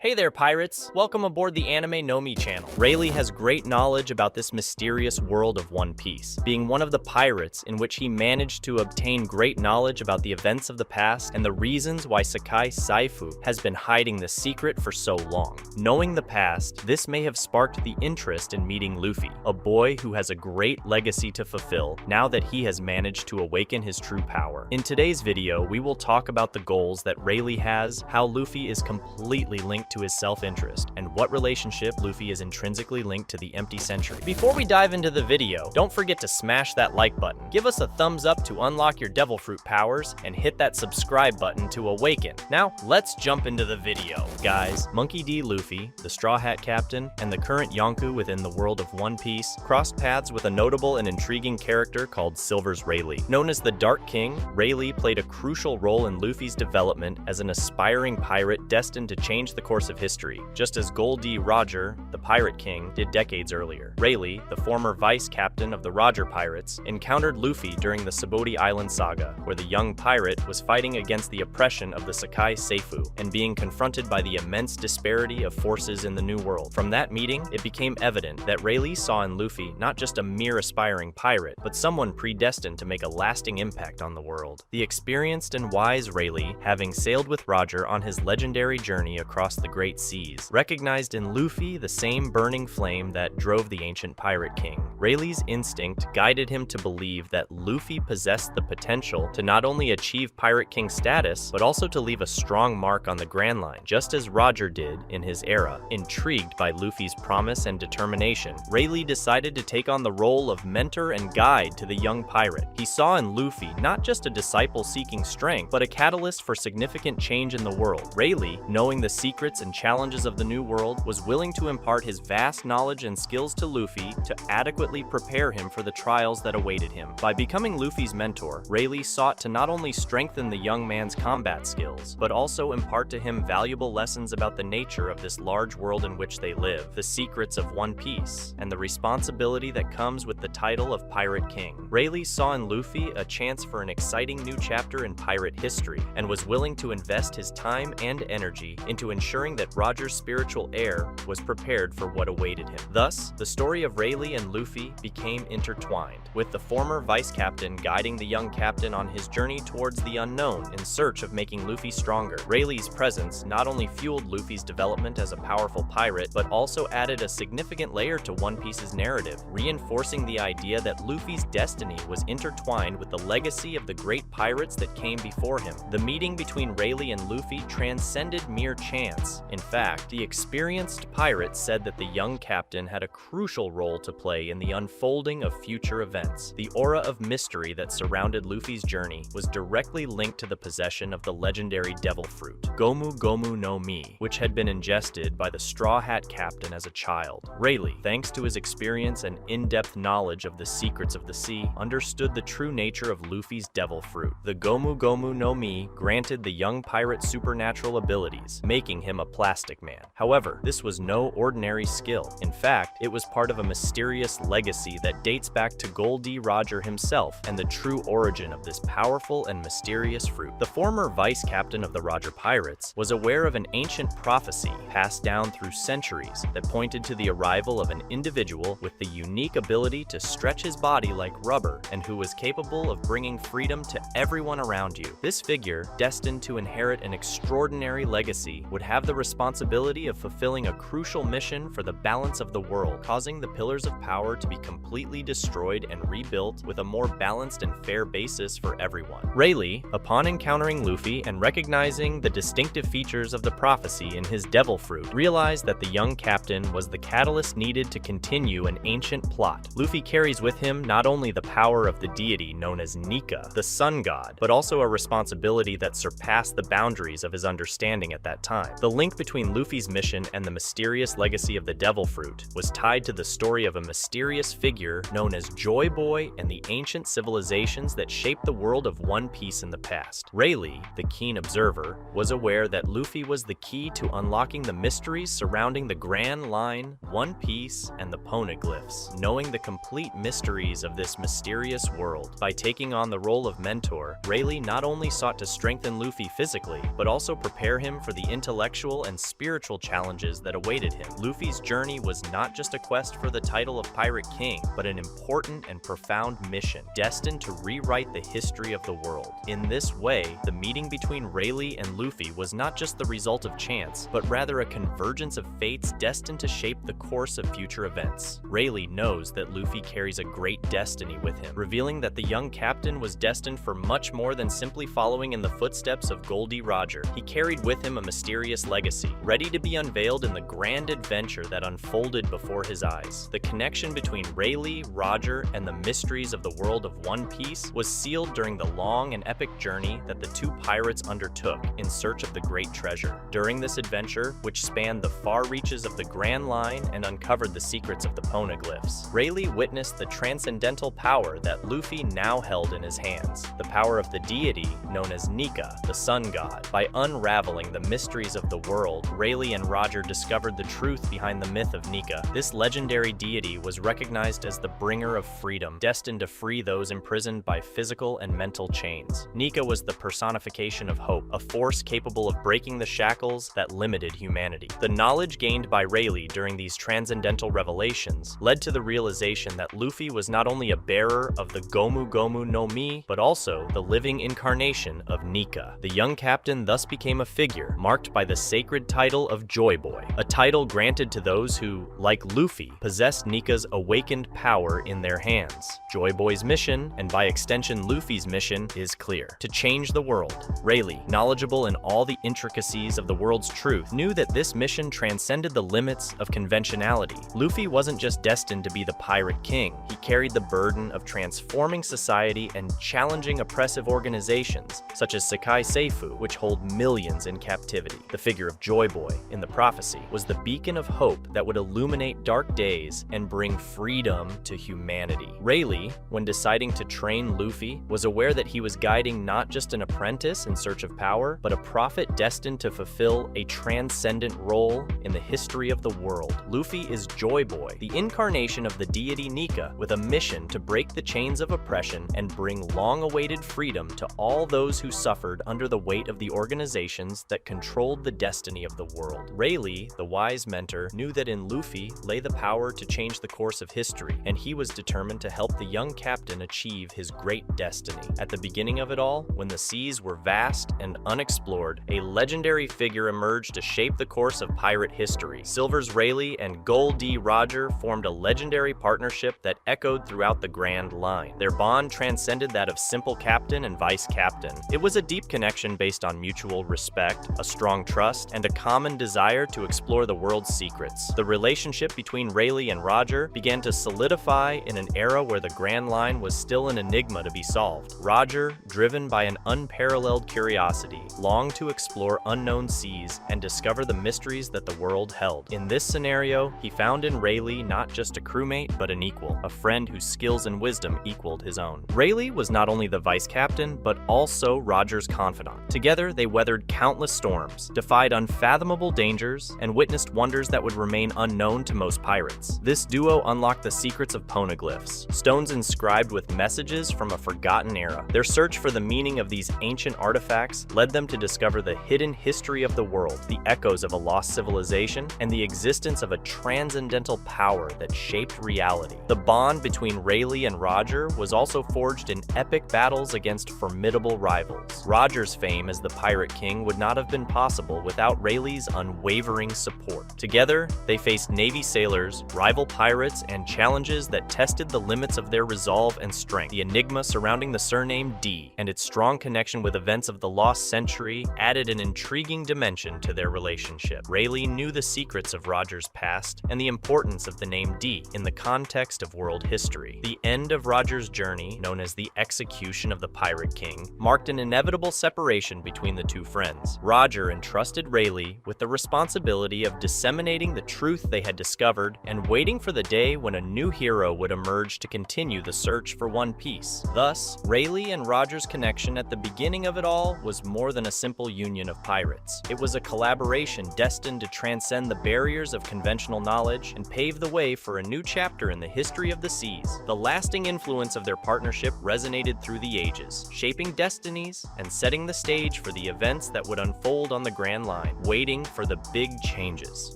Hey there, pirates! Welcome aboard the Anime channel. Rayleigh has great knowledge about this mysterious world of One Piece, being one of the pirates in which he managed to obtain great knowledge about the events of the past and the reasons why Sakai Saifu has been hiding the secret for so long. Knowing the past, this may have sparked the interest in meeting Luffy, a boy who has a great legacy to fulfill now that he has managed to awaken his true power. In today's video, we will talk about the goals that Rayleigh has, how Luffy is completely linked to his self-interest, and what relationship Luffy is intrinsically linked to the empty century. Before we dive into the video, don't forget to smash that like button, give us a thumbs up to unlock your devil fruit powers, and hit that subscribe button to awaken. Now, let's jump into the video. Guys, Monkey D. Luffy, the Straw Hat Captain, and the current Yonko within the world of One Piece, crossed paths with a notable and intriguing character called Silver's Rayleigh. Known as the Dark King, Rayleigh played a crucial role in Luffy's development as an aspiring pirate destined to change the course of history, just as Gol D. Roger, the Pirate King, did decades earlier. Rayleigh, the former vice captain of the Roger Pirates, encountered Luffy during the Subodi Island saga, where the young pirate was fighting against the oppression of the Sakai Seifu and being confronted by the immense disparity of forces in the New World. From that meeting, it became evident that Rayleigh saw in Luffy not just a mere aspiring pirate, but someone predestined to make a lasting impact on the world. The experienced and wise Rayleigh, having sailed with Roger on his legendary journey across the Great Seas, recognized in Luffy the same burning flame that drove the ancient Pirate King. Rayleigh's instinct guided him to believe that Luffy possessed the potential to not only achieve Pirate King status, but also to leave a strong mark on the Grand Line, just as Roger did in his era. Intrigued by Luffy's promise and determination, Rayleigh decided to take on the role of mentor and guide to the young pirate. He saw in Luffy not just a disciple seeking strength, but a catalyst for significant change in the world. Rayleigh, knowing the secrets and challenges of the New World, was willing to impart his vast knowledge and skills to Luffy to adequately prepare him for the trials that awaited him. By becoming Luffy's mentor, Rayleigh sought to not only strengthen the young man's combat skills, but also impart to him valuable lessons about the nature of this large world in which they live, the secrets of One Piece, and the responsibility that comes with the title of Pirate King. Rayleigh saw in Luffy a chance for an exciting new chapter in pirate history, and was willing to invest his time and energy into ensuring that Roger's spiritual heir was prepared for what awaited him. Thus, the story of Rayleigh and Luffy became intertwined, with the former vice captain guiding the young captain on his journey towards the unknown in search of making Luffy stronger. Rayleigh's presence not only fueled Luffy's development as a powerful pirate, but also added a significant layer to One Piece's narrative, reinforcing the idea that Luffy's destiny was intertwined with the legacy of the great pirates that came before him. The meeting between Rayleigh and Luffy transcended mere chance. In fact, the experienced pirate said that the young captain had a crucial role to play in the unfolding of future events. The aura of mystery that surrounded Luffy's journey was directly linked to the possession of the legendary devil fruit, Gomu Gomu no Mi, which had been ingested by the Straw Hat Captain as a child. Rayleigh, thanks to his experience and in-depth knowledge of the secrets of the sea, understood the true nature of Luffy's devil fruit. The Gomu Gomu no Mi granted the young pirate supernatural abilities, making him a plastic man. However, this was no ordinary skill. In fact, it was part of a mysterious legacy that dates back to Gol D. Roger himself and the true origin of this powerful and mysterious fruit. The former vice captain of the Roger Pirates was aware of an ancient prophecy passed down through centuries that pointed to the arrival of an individual with the unique ability to stretch his body like rubber and who was capable of bringing freedom to everyone around you. This figure, destined to inherit an extraordinary legacy, would have the responsibility of fulfilling a crucial mission for the balance of the world, causing the pillars of power to be completely destroyed and rebuilt with a more balanced and fair basis for everyone. Rayleigh, upon encountering Luffy and recognizing the distinctive features of the prophecy in his devil fruit, realized that the young captain was the catalyst needed to continue an ancient plot. Luffy carries with him not only the power of the deity known as Nika, the sun god, but also a responsibility that surpassed the boundaries of his understanding at that time. The link between Luffy's mission and the mysterious legacy of the devil fruit was tied to the story of a mysterious figure known as Joy Boy and the ancient civilizations that shaped the world of One Piece in the past. Rayleigh, the keen observer, was aware that Luffy was the key to unlocking the mysteries surrounding the Grand Line, One Piece, and the Poneglyphs. Knowing the complete mysteries of this mysterious world, by taking on the role of mentor, Rayleigh not only sought to strengthen Luffy physically, but also prepare him for the intellectual intellectual and spiritual challenges that awaited him. Luffy's journey was not just a quest for the title of Pirate King, but an important and profound mission, destined to rewrite the history of the world. In this way, the meeting between Rayleigh and Luffy was not just the result of chance, but rather a convergence of fates destined to shape the course of future events. Rayleigh knows that Luffy carries a great destiny with him, revealing that the young captain was destined for much more than simply following in the footsteps of Goldie Roger. He carried with him a mysterious legacy, ready to be unveiled in the grand adventure that unfolded before his eyes. The connection between Rayleigh, Roger, and the mysteries of the world of One Piece was sealed during the long and epic journey that the two pirates undertook in search of the great treasure. During this adventure, which spanned the far reaches of the Grand Line and uncovered the secrets of the poneglyphs, Rayleigh witnessed the transcendental power that Luffy now held in his hands, the power of the deity known as Nika, the sun god. By unraveling the mysteries of the world, Rayleigh and Roger discovered the truth behind the myth of Nika. This legendary deity was recognized as the bringer of freedom, destined to free those imprisoned by physical and mental chains. Nika was the personification of hope, a force capable of breaking the shackles that limited humanity. The knowledge gained by Rayleigh during these transcendental revelations led to the realization that Luffy was not only a bearer of the Gomu Gomu no Mi, but also the living incarnation of Nika. The young captain thus became a figure marked by the sacred title of Joy Boy, a title granted to those who, like Luffy, possessed Nika's awakened power in their hands. Joy Boy's mission, and by extension Luffy's mission, is clear: to change the world. Rayleigh, knowledgeable in all the intricacies of the world's truth, knew that this mission transcended the limits of conventionality. Luffy wasn't just destined to be the Pirate King. He carried the burden of transforming society and challenging oppressive organizations, such as Sakai Seifu, which hold millions in captivity. The figure of Joy Boy in the prophecy was the beacon of hope that would illuminate dark days and bring freedom to humanity. Rayleigh, when deciding to train Luffy, was aware that he was guiding not just an apprentice in search of power, but a prophet destined to fulfill a transcendent role in the history of the world. Luffy is Joy Boy, the incarnation of the deity Nika, with a mission to break the chains of oppression and bring long-awaited freedom to all those who suffered under the weight of the organizations that controlled the destiny of the world. Rayleigh, the wise mentor, knew that in Luffy lay the power to change the course of history, and he was determined to help the young captain achieve his great destiny. At the beginning of it all, when the seas were vast and unexplored, a legendary figure emerged to shape the course of pirate history. Silver's Rayleigh and Goldie Roger formed a legendary partnership that echoed throughout the Grand Line. Their bond transcended that of simple captain and vice captain. It was a deep connection based on mutual respect, a strong trust, and a common desire to explore the world's secrets. The relationship between Rayleigh and Roger began to solidify in an era where the Grand Line was still an enigma to be solved. Roger, driven by an unparalleled curiosity, longed to explore unknown seas and discover the mysteries that the world held. In this scenario, he found in Rayleigh not just a crewmate, but an equal, a friend whose skills and wisdom equaled his own. Rayleigh was not only the vice captain, but also Roger's confidant. Together, they weathered countless storms, defied unfathomable dangers, and witnessed wonders that would remain unknown to most pirates. This duo unlocked the secrets of poneglyphs, stones inscribed with messages from a forgotten era. Their search for the meaning of these ancient artifacts led them to discover the hidden history of the world, the echoes of a lost civilization, and the existence of a transcendental power that shaped reality. The bond between Rayleigh and Roger was also forged in epic battles against formidable rivals. Roger's fame as the Pirate King would not have been possible without Rayleigh's unwavering support. Together, they faced Navy sailors, rival pirates, and challenges that tested the limits of their resolve and strength. The enigma surrounding the surname D and its strong connection with events of the lost century added an intriguing dimension to their relationship. Rayleigh knew the secrets of Roger's past and the importance of the name D in the context of world history. The end of Roger's journey, known as the execution of the Pirate King, marked an inevitable separation between the two friends. Roger entrusted Rayleigh with the responsibility of disseminating the truth they had discovered and waiting for the day when a new hero would emerge to continue the search for One Piece. Thus, Rayleigh and Roger's connection at the beginning of it all was more than a simple union of pirates. It was a collaboration destined to transcend the barriers of conventional knowledge and pave the way for a new chapter in the history of the seas. The lasting influence of their partnership resonated through the ages, shaping destinies and setting the stage for the events that would unfold on the Grand Line. line, waiting for the big changes.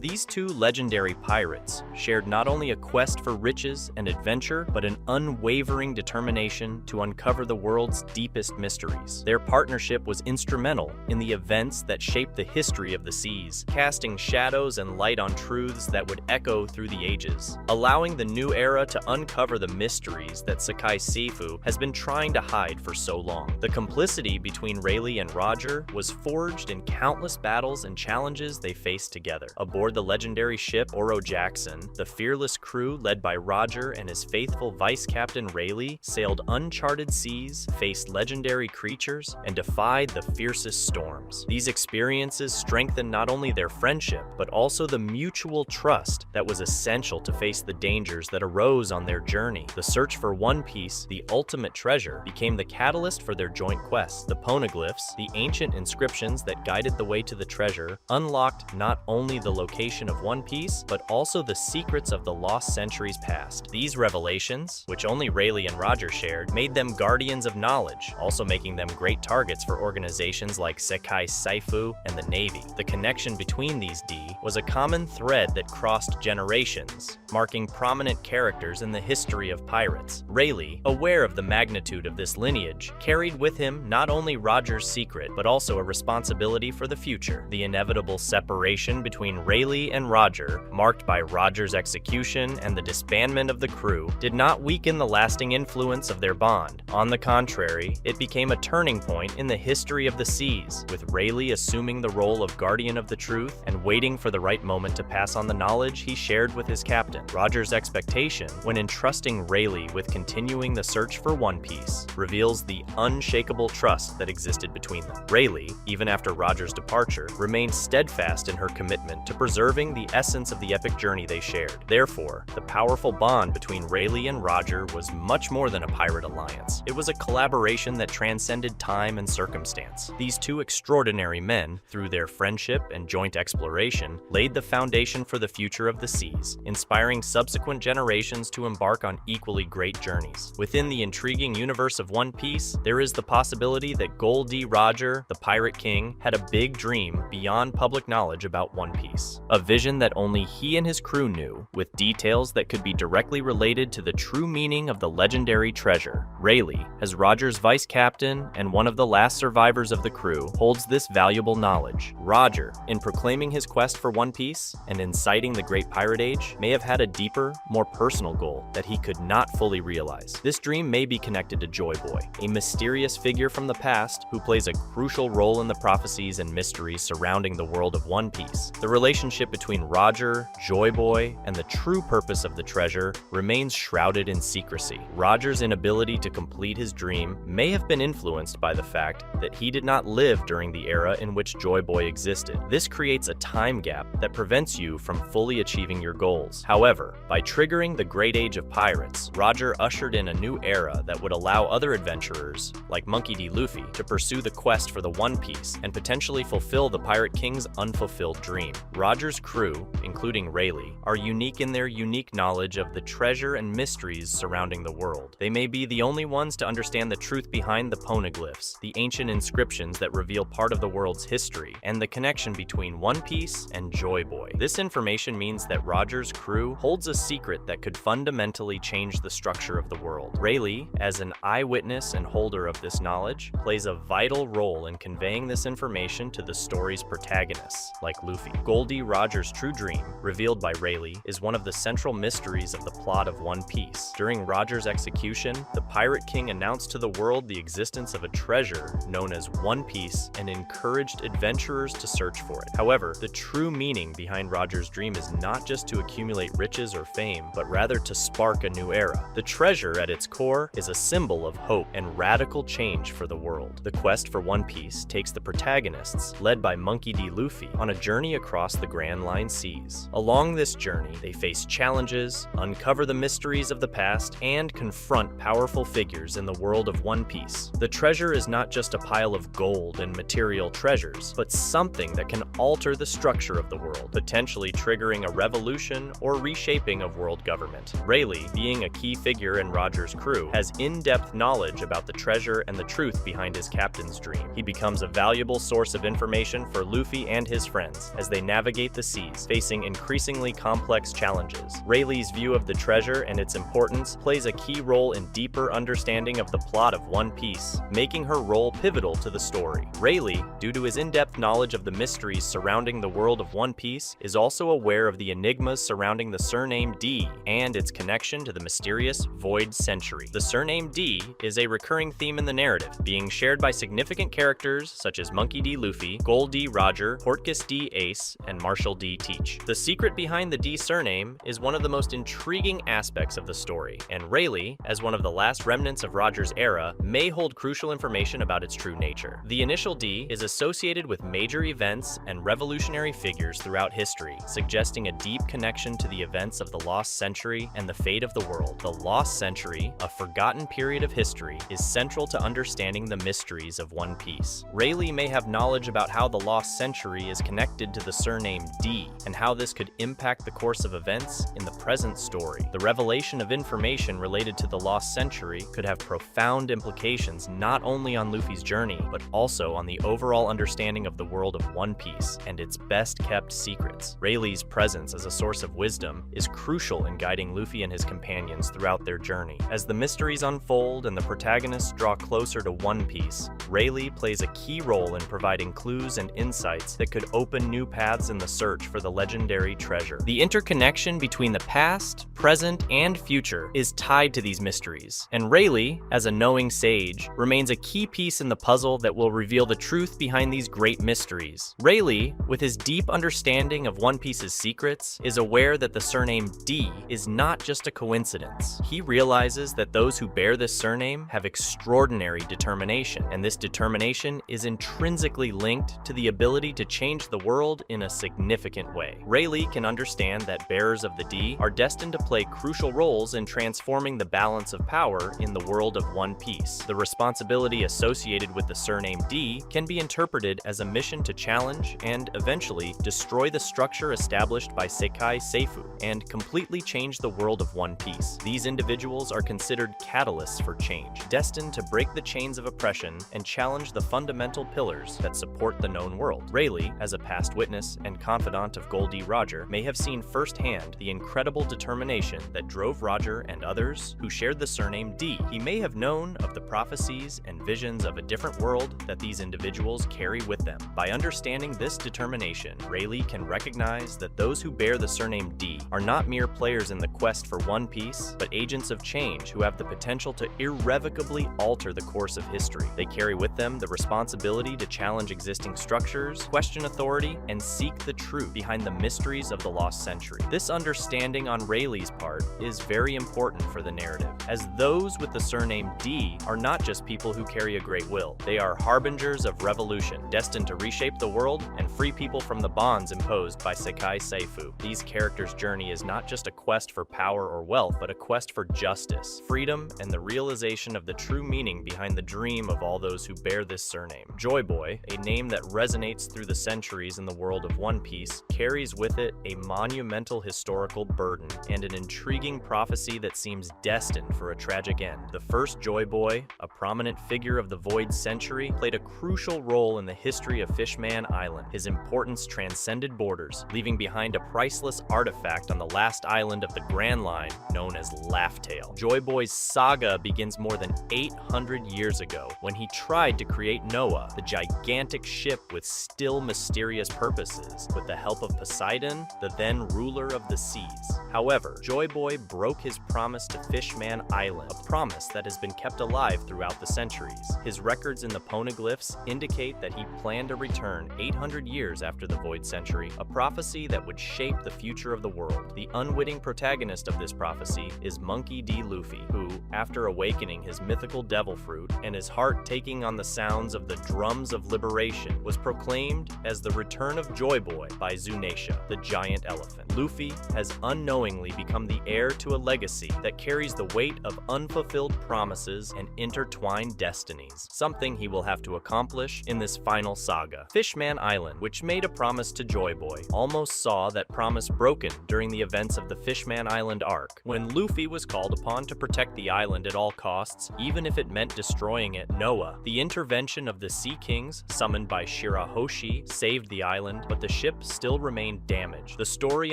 These two legendary pirates shared not only a quest for riches and adventure, but an unwavering determination to uncover the world's deepest mysteries. Their partnership was instrumental in the events that shaped the history of the seas, casting shadows and light on truths that would echo through the ages, allowing the new era to uncover the mysteries that Sakai Sifu has been trying to hide for so long. The complicity between Rayleigh and Roger was forged in countless battles and challenges they faced together. Aboard the legendary ship Oro Jackson, the fearless crew led by Roger and his faithful vice captain Rayleigh sailed uncharted seas, faced legendary creatures, and defied the fiercest storms. These experiences strengthened not only their friendship, but also the mutual trust that was essential to face the dangers that arose on their journey. The search for One Piece, the ultimate treasure, became the catalyst for their joint quest. The poneglyphs, the ancient inscriptions that guided the way to the treasure, unlocked not only the location of One Piece, but also the secrets of the lost centuries past. These revelations, which only Rayleigh and Roger shared, made them guardians of knowledge, also making them great targets for organizations like Sakai Sifu and the Navy. The connection between these was a common thread that crossed generations, marking prominent characters in the history of pirates. Rayleigh, aware of the magnitude of this lineage, carried with him not only Roger's secret, but also a responsibility for the future. The inevitable separation between Rayleigh and Roger, marked by Roger's execution and the disbandment of the crew, did not weaken the lasting influence of their bond. On the contrary, it became a turning point in the history of the seas, with Rayleigh assuming the role of guardian of the truth and waiting for the right moment to pass on the knowledge he shared with his captain. Roger's expectation, when entrusting Rayleigh with continuing the search for One Piece, reveals the unshakable trust that existed between them. Rayleigh, even after Roger's departure, remained steadfast in her commitment to preserving the essence of the epic journey they shared. Therefore, the powerful bond between Rayleigh and Roger was much more than a pirate alliance. It was a collaboration that transcended time and circumstance. These two extraordinary men, through their friendship and joint exploration, laid the foundation for the future of the seas, inspiring subsequent generations to embark on equally great journeys. Within the intriguing universe of One Piece, there is the possibility that Gol D. Roger, the Pirate King, had a big dream beyond public knowledge about One Piece. A vision that only he and his crew knew, with details that could be directly related to the true meaning of the legendary treasure. Rayleigh, as Roger's vice captain and one of the last survivors of the crew, holds this valuable knowledge. Roger, in proclaiming his quest for One Piece and inciting the Great Pirate Age, may have had a deeper, more personal goal that he could not fully realize. This dream may be connected to Joy Boy, a mysterious figure from the past who plays a crucial role in the prophecies and mysteries surrounding the world of One Piece. The relationship between Roger, Joy Boy, and the true purpose of the treasure remains shrouded in secrecy. Roger's inability to complete his dream may have been influenced by the fact that he did not live during the era in which Joy Boy existed. This creates a time gap that prevents you from fully achieving your goals. However, by triggering the Great Age of Pirates, Roger ushered in a new era that would allow other adventurers, like Monkey D. Luffy, to pursue the quest for the One Piece and potentially fulfill the Pirate King's unfulfilled dream. Roger's crew, including Rayleigh, are unique in their unique knowledge of the treasure and mysteries surrounding the world. They may be the only ones to understand the truth behind the poneglyphs, the ancient inscriptions that reveal part of the world's history, and the connection between One Piece and Joy Boy. This information means that Roger's crew holds a secret that could fundamentally change the structure of the world. Rayleigh, as an eyewitness and holder of this knowledge, plays a vital role in conveying this information to the story's protagonists, like Luffy. Gol D. Roger's true dream, revealed by Rayleigh, is one of the central mysteries of the plot of One Piece. During Roger's execution, the Pirate King announced to the world the existence of a treasure known as One Piece and encouraged adventurers to search for it. However, the true meaning behind Roger's dream is not just to accumulate riches or fame, but rather to spark a new era. The treasure, at its core, is a symbol of hope and radical change for the world. The quest for One Piece takes the protagonists, led by Monkey D. Luffy, on a journey across the Grand Line Seas. pieces. Along this journey, they face challenges, uncover the mysteries of the past, and confront powerful figures in the world of One Piece. The treasure is not just a pile of gold and material treasures, but something that can alter the structure of the world, potentially triggering a revolution or reshaping of world government. Rayleigh, being a key figure in Roger's crew, has in-depth knowledge about the treasure and the truth behind his captain's dream. He becomes a valuable source of information for Luffy and his friends as they navigate the seas, facing increasingly complex challenges. Rayleigh's view of the treasure and its importance plays a key role in deeper understanding of the plot of One Piece, making her role pivotal to the story. Rayleigh, due to his in-depth knowledge of the mysteries surrounding the world of One Piece, is also aware of the enigmas surrounding the surname D and its connection to the mysterious Void Century. The surname D is a recurring theme in the narrative, being shared by significant characters such as Monkey D. Luffy, Gold D. Roger, Portcullis D. Ace, and Marshall D. Teach. The secret behind the D surname is one of the most intriguing aspects of the story, and Rayleigh, as one of the last remnants of Roger's era, may hold crucial information about its true nature. The initial D is associated with major events and revolutionary figures throughout history, suggesting a deep connection to the events of the Lost Century and the fate of the world. The Lost Century, a forgotten period of history, is central to understanding the mysteries of One Piece. Rayleigh may have knowledge about how the Lost Century is connected to the surname D, and how this could impact the course of events in the present story. The revelation of information related to the Lost Century could have profound implications not only on Luffy's journey, but also on the overall understanding of the world of One Piece and its best-kept secrets. Rayleigh's presence as a source of wisdom is crucial in guiding Luffy and his companions throughout their journey. As the mysteries unfold and the protagonists draw closer to One Piece, Rayleigh plays a key role in providing clues and insights that could open new paths in the search for the legendary treasure. The interconnection between the past, present, and future is tied to these mysteries, and Rayleigh, as a knowing sage, remains a key piece in the puzzle that will reveal the truth behind these great mysteries. Rayleigh, with his deep understanding of One Piece's secrets, is aware that the surname D is not just a coincidence. He realizes that those who bear this surname have extraordinary determination, and this determination is intrinsically linked to the ability to change the world in a significant way. Rayleigh can understand that bearers of the D are destined to play crucial roles in transforming the balance of power in the world of One Piece. The responsibility associated with the surname D can be interpreted as a mission to challenge and eventually destroy the structure established by Sekai Seifu and completely change the world of One Piece. These individuals are considered catalysts for change, destined to break the chains of oppression and challenge the fundamental pillars that support the known world. Rayleigh, as a past witness and confidant of Gold D. Roger, may have seen firsthand the incredible determination that drove Roger and others who shared the surname D. He may have known of the prophecies and visions of a different world that these individuals carry with them. By understanding this determination, Rayleigh can recognize that those who bear the surname D are not mere players in the quest for One Piece, but agents of change who have the potential to irrevocably alter the course of history. They carry with them the responsibility to challenge existing structures, question authority, and seek the truth behind the mysteries of the Lost Century. This understanding on Rayleigh's part is very important for the narrative, as those with the surname D are not just people who carry a great will. They are harbingers of revolution, destined to reshape the world and free people from the bonds imposed by Sekai Seifu. These characters' journey is not just a quest for power or wealth, but a quest for justice, freedom, and the realization of the true meaning behind the dream of all those who bear this surname. Joy Boy, a name that resonates through the centuries in the world of One Piece, carries with it a monumental historical burden and an intriguing prophecy that seems destined for a tragic end. The first Joy Boy, a prominent figure of the Void Century, played a crucial role in the history of Fishman Island. His importance transcended borders, leaving behind a priceless artifact on the last island of the Grand Line, known as Laugh Tale. Joy Boy's saga begins more than 800 years ago, when he tried to create Noah, the gigantic ship with still mysterious purposes, with the help of Poseidon, the then ruler of the seas. However, Joy Boy broke his promise to Fishman Island, a promise that has been kept alive throughout the centuries. His records in the poneglyphs indicate that he planned to return 800 years after the Void Century, a prophecy that would shape the future of the world. The unwitting protagonist of this prophecy is Monkey D. Luffy, who, after awakening his mythical devil fruit and his heart taking on the sounds of the drums of liberation, was proclaimed as the return of Joy Boy by Zunisha, the giant elephant. Luffy has unknowingly become the heir to a legacy that carries the weight of unfulfilled promises and intertwined destinies, something he will have to accomplish in this final saga. Fishman Island, which made a promise to Joy Boy, almost saw that promise broken during the events of the Fishman Island arc, when Luffy was called upon to protect the island at all costs, even if it meant destroying it. Noah, the intervention of the Sea Kings, summoned by Shirahoshi, saved the island, but the ship still remained damaged. The story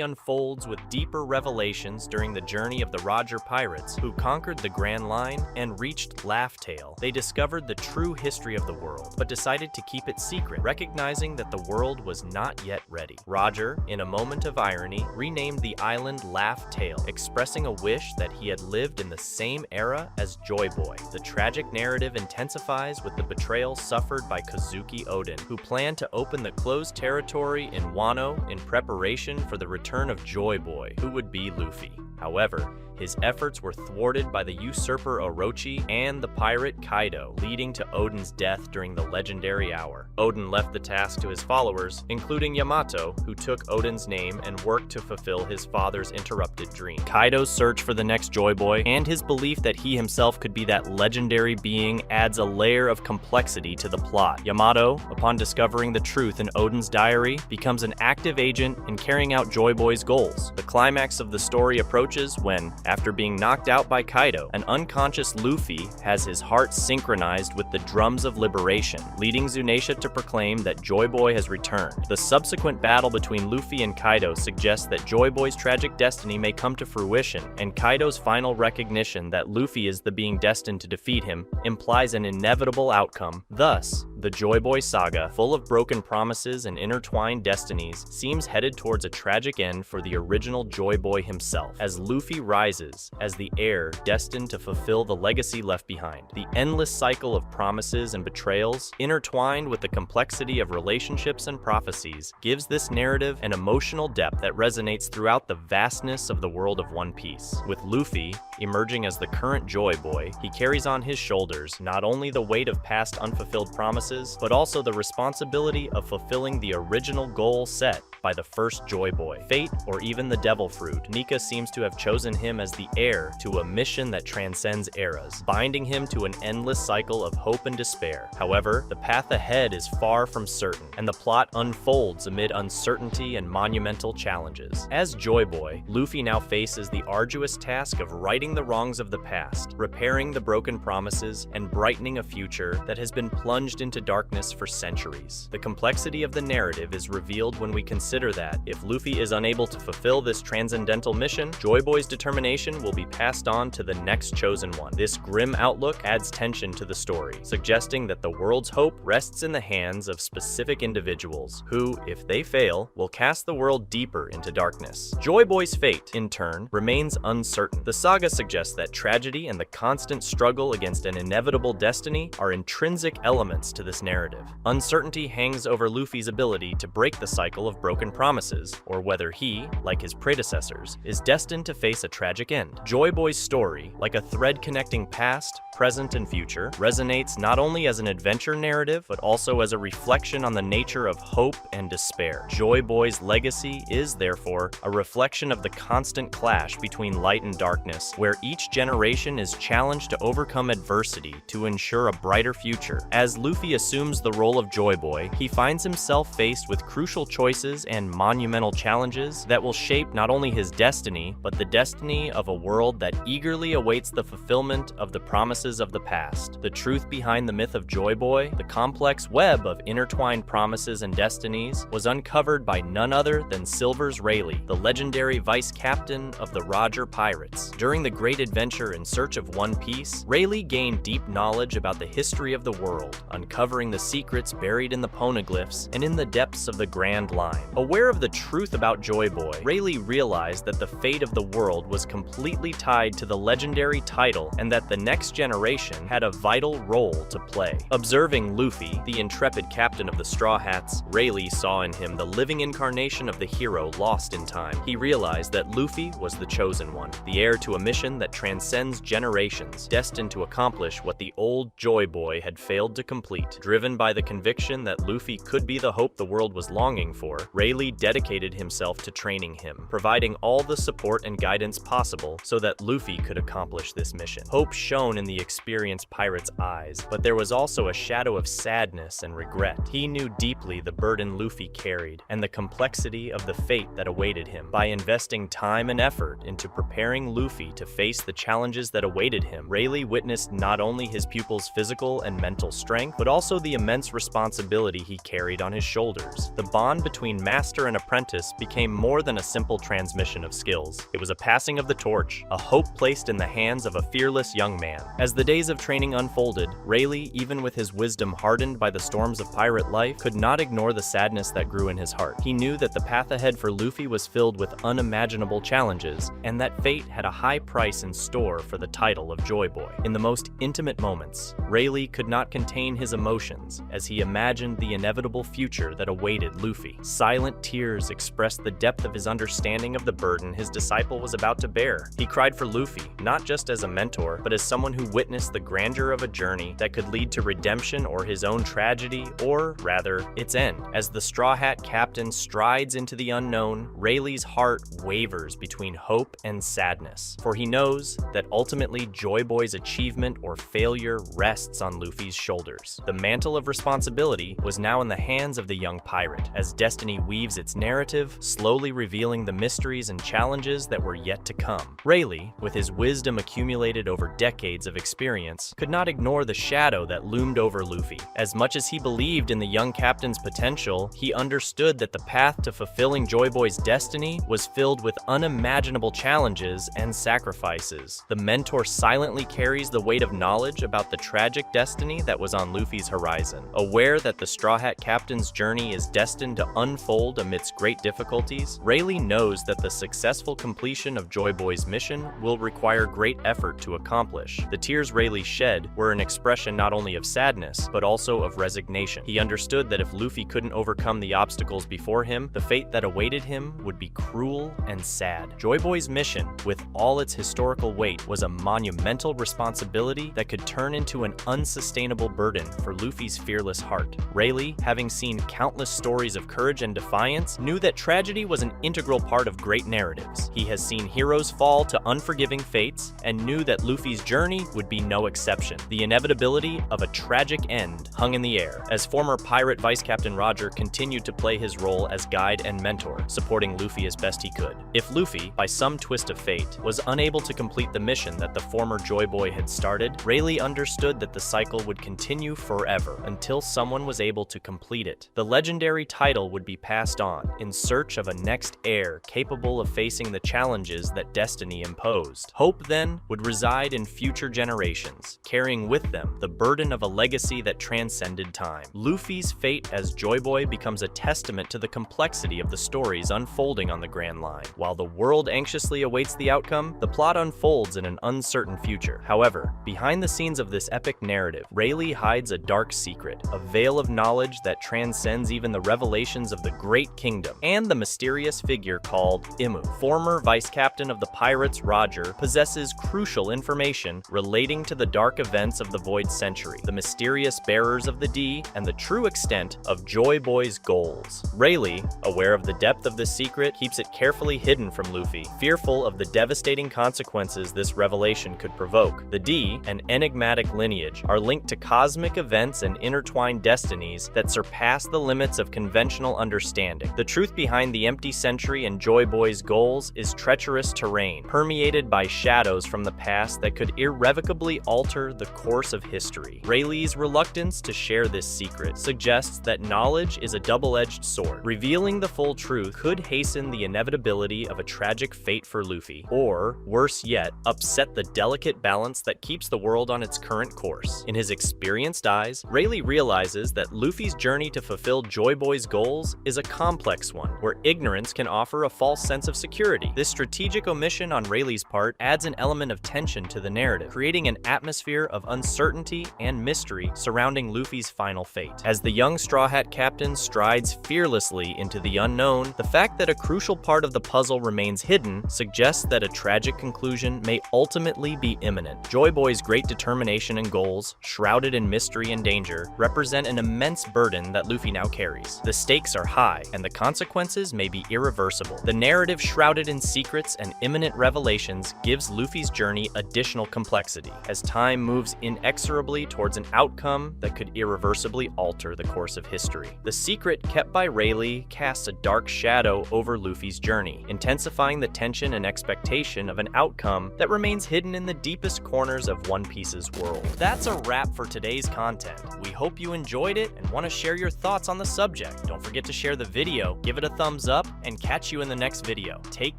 unfolds with deeper revelations during the journey of the Roger pirates, who conquered the Grand Line and reached Laugh Tale. They discovered the true history of the world, but decided to keep it secret, recognizing that the world was not yet ready. Roger, in a moment of irony, renamed the island Laugh Tale, expressing a wish that he had lived in the same era as Joy Boy. The tragic narrative intensifies with the betrayal suffered by Kazuki Oden, who planned to open the closed territory in Wano in preparation for the return of Joy Boy, who would be Luffy. However, his efforts were thwarted by the usurper Orochi and the pirate Kaido, leading to Oden's death during the legendary hour. Oden left the task to his followers, including Yamato, who took Oden's name and worked to fulfill his father's interrupted dream. Kaido's search for the next Joy Boy, and his belief that he himself could be that legendary being, adds a layer of complexity to the plot. Yamato, upon discovering the truth in Oden's diary, becomes an active agent in carrying out Joy Boy's goals. The climax of the story approaches when, after being knocked out by Kaido, an unconscious Luffy has his heart synchronized with the drums of liberation, leading Zunisha to proclaim that Joy Boy has returned. The subsequent battle between Luffy and Kaido suggests that Joy Boy's tragic destiny may come to fruition, and Kaido's final recognition that Luffy is the being destined to defeat him implies an inevitable outcome. Thus, the Joy Boy saga, full of broken promises and intertwined destinies, seems headed towards a tragic end for the original Joy Boy himself, as Luffy rises as the heir destined to fulfill the legacy left behind. The endless cycle of promises and betrayals, intertwined with the complexity of relationships and prophecies, gives this narrative an emotional depth that resonates throughout the vastness of the world of One Piece. With Luffy emerging as the current Joy Boy, he carries on his shoulders not only the weight of past unfulfilled promises, but also the responsibility of fulfilling the original goal set by the first Joy Boy. Fate, or even the Devil Fruit, Nika seems to have chosen him as the heir to a mission that transcends eras, binding him to an endless cycle of hope and despair. However, the path ahead is far from certain, and the plot unfolds amid uncertainty and monumental challenges. As Joy Boy, Luffy now faces the arduous task of righting the wrongs of the past, repairing the broken promises, and brightening a future that has been plunged into darkness for centuries. The complexity of the narrative is revealed when we consider that, if Luffy is unable to fulfill this transcendental mission, Joy Boy's determination will be passed on to the next chosen one. This grim outlook adds tension to the story, suggesting that the world's hope rests in the hands of specific individuals, who, if they fail, will cast the world deeper into darkness. Joy Boy's fate, in turn, remains uncertain. The saga suggests that tragedy and the constant struggle against an inevitable destiny are intrinsic elements to this narrative. Uncertainty hangs over Luffy's ability to break the cycle of broken promises, or whether he, like his predecessors, is destined to face a tragic end. Joy Boy's story, like a thread connecting past, present, and future, resonates not only as an adventure narrative, but also as a reflection on the nature of hope and despair. Joy Boy's legacy is, therefore, a reflection of the constant clash between light and darkness, where each generation is challenged to overcome adversity to ensure a brighter future. As Luffy assumes the role of Joy Boy, he finds himself faced with crucial choices and monumental challenges that will shape not only his destiny, but the destiny of a world that eagerly awaits the fulfillment of the promises of the past. The truth behind the myth of Joy Boy, the complex web of intertwined promises and destinies, was uncovered by none other than Silver's Rayleigh, the legendary vice captain of the Roger Pirates. During the great adventure in search of One Piece, Rayleigh gained deep knowledge about the history of the world, uncovering the secrets buried in the poneglyphs and in the depths of the Grand Line. A Aware of the truth about Joy Boy, Rayleigh realized that the fate of the world was completely tied to the legendary title and that the next generation had a vital role to play. Observing Luffy, the intrepid captain of the Straw Hats, Rayleigh saw in him the living incarnation of the hero lost in time. He realized that Luffy was the chosen one, the heir to a mission that transcends generations, destined to accomplish what the old Joy Boy had failed to complete. Driven by the conviction that Luffy could be the hope the world was longing for, Rayleigh dedicated himself to training him, providing all the support and guidance possible so that Luffy could accomplish this mission. Hope shone in the experienced pirate's eyes, but there was also a shadow of sadness and regret. He knew deeply the burden Luffy carried and the complexity of the fate that awaited him. By investing time and effort into preparing Luffy to face the challenges that awaited him, Rayleigh witnessed not only his pupil's physical and mental strength, but also the immense responsibility he carried on his shoulders. The bond between master and apprentice became more than a simple transmission of skills. It was a passing of the torch, a hope placed in the hands of a fearless young man. As the days of training unfolded, Rayleigh, even with his wisdom hardened by the storms of pirate life, could not ignore the sadness that grew in his heart. He knew that the path ahead for Luffy was filled with unimaginable challenges, and that fate had a high price in store for the title of Joy Boy. In the most intimate moments, Rayleigh could not contain his emotions as he imagined the inevitable future that awaited Luffy. Silent tears expressed the depth of his understanding of the burden his disciple was about to bear. He cried for Luffy, not just as a mentor, but as someone who witnessed the grandeur of a journey that could lead to redemption or his own tragedy, or rather, its end. As the Straw Hat captain strides into the unknown, Rayleigh's heart wavers between hope and sadness, for he knows that ultimately Joy Boy's achievement or failure rests on Luffy's shoulders. The mantle of responsibility was now in the hands of the young pirate, as destiny weaves its narrative, slowly revealing the mysteries and challenges that were yet to come. Rayleigh, with his wisdom accumulated over decades of experience, could not ignore the shadow that loomed over Luffy. As much as he believed in the young captain's potential, he understood that the path to fulfilling Joy Boy's destiny was filled with unimaginable challenges and sacrifices. The mentor silently carries the weight of knowledge about the tragic destiny that was on Luffy's horizon. Aware that the Straw Hat captain's journey is destined to unfold amidst great difficulties, Rayleigh knows that the successful completion of Joy Boy's mission will require great effort to accomplish. The tears Rayleigh shed were an expression not only of sadness, but also of resignation. He understood that if Luffy couldn't overcome the obstacles before him, the fate that awaited him would be cruel and sad. Joy Boy's mission, with all its historical weight, was a monumental responsibility that could turn into an unsustainable burden for Luffy's fearless heart. Rayleigh, having seen countless stories of courage and defiance, knew that tragedy was an integral part of great narratives. He has seen heroes fall to unforgiving fates, and knew that Luffy's journey would be no exception. The inevitability of a tragic end hung in the air, as former pirate Vice Captain Roger continued to play his role as guide and mentor, supporting Luffy as best he could. If Luffy, by some twist of fate, was unable to complete the mission that the former Joy Boy had started, Rayleigh understood that the cycle would continue forever until someone was able to complete it. The legendary title would be passed on, in search of a next heir capable of facing the challenges that destiny imposed. Hope, then, would reside in future generations, carrying with them the burden of a legacy that transcended time. Luffy's fate as Joy Boy becomes a testament to the complexity of the stories unfolding on the Grand Line. While the world anxiously awaits the outcome, the plot unfolds in an uncertain future. However, behind the scenes of this epic narrative, Rayleigh hides a dark secret, a veil of knowledge that transcends even the revelations of the Great Kingdom, and the mysterious figure called Imu. Former Vice Captain of the Pirates Roger possesses crucial information relating to the dark events of the Void Century, the mysterious bearers of the D, and the true extent of Joy Boy's goals. Rayleigh, aware of the depth of this secret, keeps it carefully hidden from Luffy, fearful of the devastating consequences this revelation could provoke. The D, an enigmatic lineage, are linked to cosmic events and intertwined destinies that surpass the limits of conventional understanding. The truth behind the empty century and Joy Boy's goals is treacherous terrain, permeated by shadows from the past that could irrevocably alter the course of history. Rayleigh's reluctance to share this secret suggests that knowledge is a double-edged sword. Revealing the full truth could hasten the inevitability of a tragic fate for Luffy, or, worse yet, upset the delicate balance that keeps the world on its current course. In his experienced eyes, Rayleigh realizes that Luffy's journey to fulfill Joy Boy's goals is a complex one, where ignorance can offer a false sense of security. This strategic omission on Rayleigh's part adds an element of tension to the narrative, creating an atmosphere of uncertainty and mystery surrounding Luffy's final fate. As the young Straw Hat captain strides fearlessly into the unknown, the fact that a crucial part of the puzzle remains hidden suggests that a tragic conclusion may ultimately be imminent. Joy Boy's great determination and goals, shrouded in mystery and danger, represent an immense burden that Luffy now carries. The stakes are high, and the consequences may be irreversible. The narrative shrouded in secrets and imminent revelations gives Luffy's journey additional complexity, as time moves inexorably towards an outcome that could irreversibly alter the course of history. The secret kept by Rayleigh casts a dark shadow over Luffy's journey, intensifying the tension and expectation of an outcome that remains hidden in the deepest corners of One Piece's world. That's a wrap for today's content. We hope you enjoyed it and want to share your thoughts on the subject. Don't forget to share the video, give it a thumbs up, and catch you in the next video. Take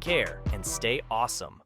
care and stay awesome.